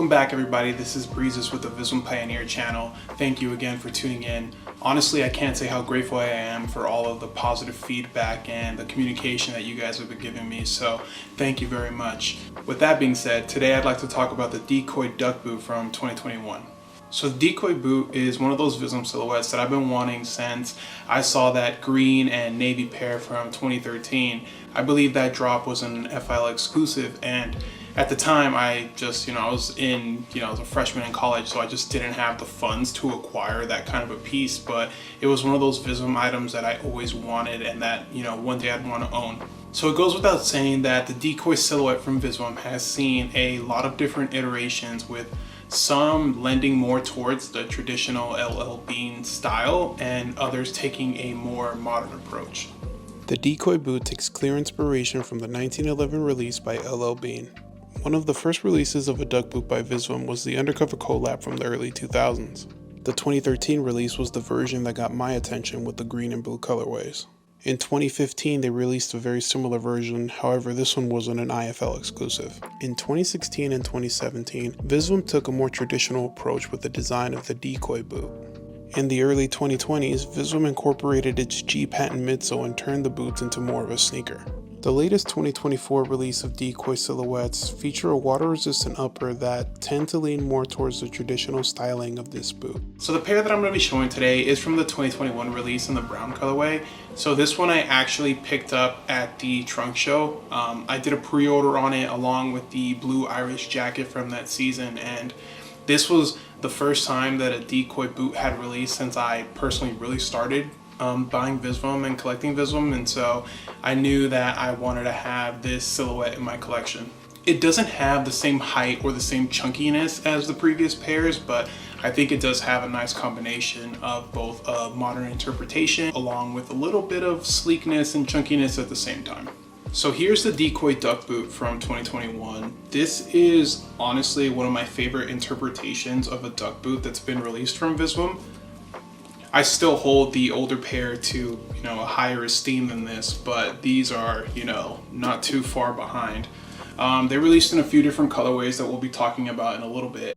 Welcome back everybody, this is Breezes with the Visvim Pioneer channel. Thank you again for tuning in. Honestly, I can't say how grateful I am for all of the positive feedback and the communication that you guys have been giving me, so thank you very much. With that being said, today I'd like to talk about the Decoy Duck Boot from 2021. So the Decoy Boot is one of those Visvim silhouettes that I've been wanting since I saw that green and navy pair from 2013. I believe that drop was an FIL exclusive, and at the time I was a freshman in college, so I just didn't have the funds to acquire that kind of a piece, but it was one of those Visvim items that I always wanted and that, one day I'd want to own. So it goes without saying that the Decoy silhouette from Visvim has seen a lot of different iterations, with some lending more towards the traditional LL Bean style and others taking a more modern approach. The Decoy boot takes clear inspiration from the 1911 release by LL Bean. One of the first releases of a duck boot by Visvim was the Undercover collab from the early 2000s. The 2013 release was the version that got my attention with the green and blue colorways. In 2015, they released a very similar version, however this one wasn't an IFL exclusive. In 2016 and 2017, Visvim took a more traditional approach with the design of the Decoy boot. In the early 2020s, Visvim incorporated its G patent midsole and turned the boots into more of a sneaker. The latest 2024 release of Decoy silhouettes feature a water-resistant upper that tend to lean more towards the traditional styling of this boot. So the pair that I'm going to be showing today is from the 2021 release in the brown colorway. So this one I actually picked up at the trunk show. I did a pre-order on it along with the blue Irish jacket from that season, and this was the first time that a Decoy boot had released since I personally really started buying Visvim and collecting Visvim, and so I knew that I wanted to have this silhouette in my collection. It doesn't have the same height or the same chunkiness as the previous pairs, but I think it does have a nice combination of both a modern interpretation along with a little bit of sleekness and chunkiness at the same time. So here's the Decoy Duck Boot from 2021. This is honestly one of my favorite interpretations of a duck boot that's been released from Visvim. I still hold the older pair to, a higher esteem than this, but these are, not too far behind. They released in a few different colorways that we'll be talking about in a little bit.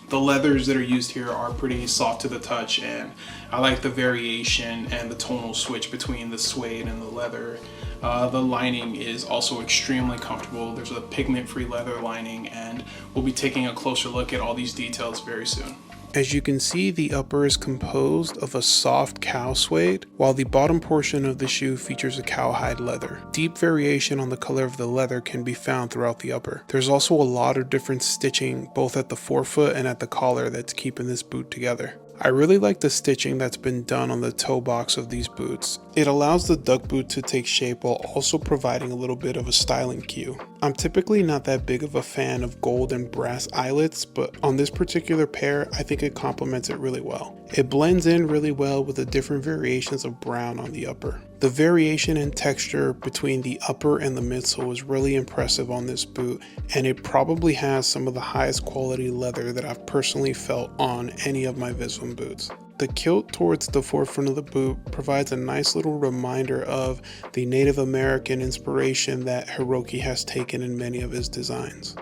The leathers that are used here are pretty soft to the touch, and I like the variation and the tonal switch between the suede and the leather. The lining is also extremely comfortable. There's a pigment-free leather lining, and we'll be taking a closer look at all these details very soon. As you can see, the upper is composed of a soft cow suede, while the bottom portion of the shoe features a cowhide leather. Deep variation on the color of the leather can be found throughout the upper. There's also a lot of different stitching both at the forefoot and at the collar that's keeping this boot together. I really like the stitching that's been done on the toe box of these boots. It allows the duck boot to take shape while also providing a little bit of a styling cue. I'm typically not that big of a fan of gold and brass eyelets, but on this particular pair, I think it complements it really well. It blends in really well with the different variations of brown on the upper. The variation in texture between the upper and the midsole is really impressive on this boot, and it probably has some of the highest quality leather that I've personally felt on any of my Visvim boots. The kilt towards the forefront of the boot provides a nice little reminder of the Native American inspiration that Hiroki has taken in many of his designs.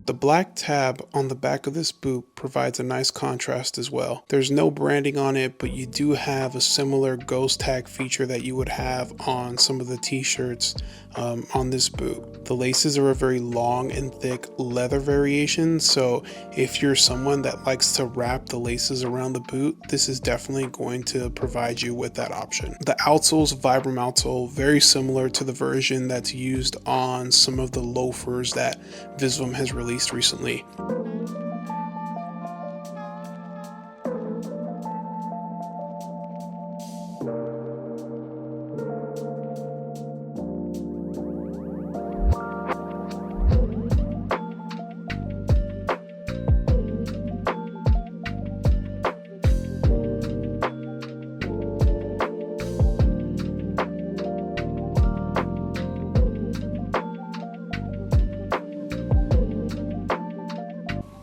The black tab on the back of this boot provides a nice contrast as well. There's no branding on it, but you do have a similar ghost tag feature that you would have on some of the t-shirts on this boot. The laces are a very long and thick leather variation, so if you're someone that likes to wrap the laces around the boot, this is definitely going to provide you with that option. The outsole's Vibram outsole, very similar to the version that's used on some of the loafers that Visvim has released recently.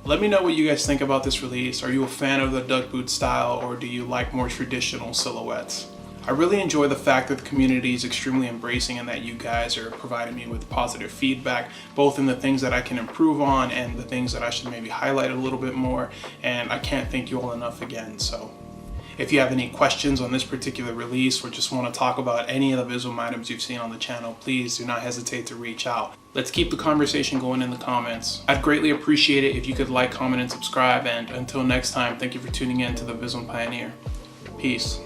Let me know what you guys think about this release. Are you a fan of the duck boot style, or do you like more traditional silhouettes? I really enjoy the fact that the community is extremely embracing and that you guys are providing me with positive feedback, both in the things that I can improve on and the things that I should maybe highlight a little bit more. And I can't thank you all enough again. So if you have any questions on this particular release or just want to talk about any of the Visvim items you've seen on the channel, please do not hesitate to reach out. Let's keep the conversation going in the comments. I'd greatly appreciate it if you could like, comment, and subscribe. And until next time, thank you for tuning in to the Visvim Pioneer. Peace.